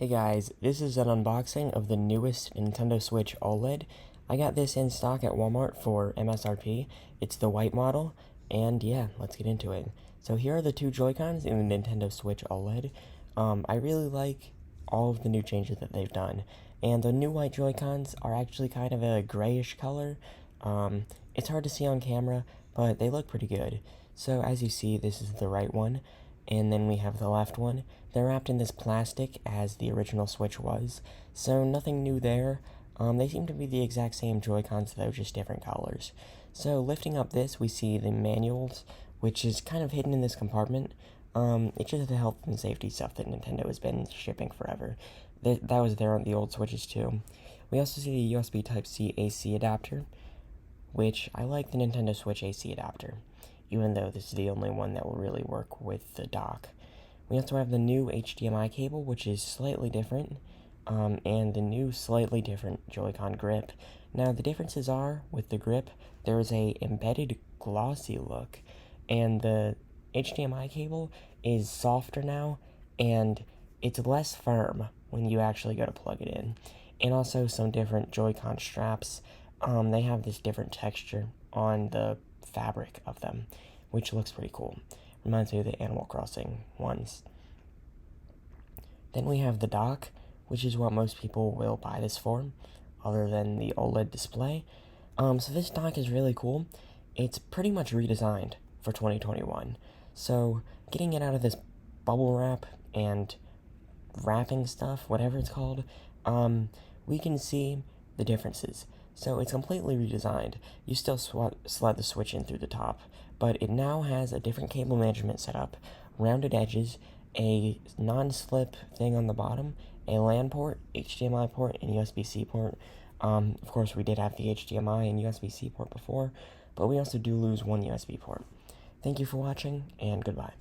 Hey guys, this is an unboxing of the newest Nintendo Switch OLED. I got this in stock at Walmart for MSRP. It's the white model, and yeah, let's get into it. So here are the two Joy-Cons in the Nintendo Switch OLED. I really like all of the new changes that they've done, and the new white Joy-Cons are actually kind of a grayish color. It's hard to see on camera, but they look pretty good. So as you see, this is the right one, and then we have the left one. They're wrapped in this plastic as the original Switch was, so nothing new there. They seem to be the exact same Joy-Cons though, just different colors. So lifting up this, we see the manuals, which is kind of hidden in this compartment. It's just the health and safety stuff that Nintendo has been shipping forever. That was there on the old Switches too. We also see the USB Type-C AC adapter, which I like the Nintendo Switch AC adapter, even though this is the only one that will really work with the dock. We also have the new HDMI cable, which is slightly different, and the new slightly different Joy-Con grip. Now, the differences are, with the grip, there is a embedded glossy look, and the HDMI cable is softer now, and it's less firm when you actually go to plug it in. And also some different Joy-Con straps. They have this different texture on the fabric of them, which looks pretty cool. Reminds me of the Animal Crossing ones. Then we have the dock, which is what most people will buy this for, other than the OLED display. So this dock is really cool. It's pretty much redesigned for 2021. So getting it out of this bubble wrap and wrapping stuff, whatever it's called, we can see the differences. So it's completely redesigned. You still slide the Switch in through the top, but it now has a different cable management setup, rounded edges, a non-slip thing on the bottom, a LAN port, HDMI port, and USB-C port. Of course, we did have the HDMI and USB-C port before, but we also do lose one USB port. Thank you for watching, and goodbye.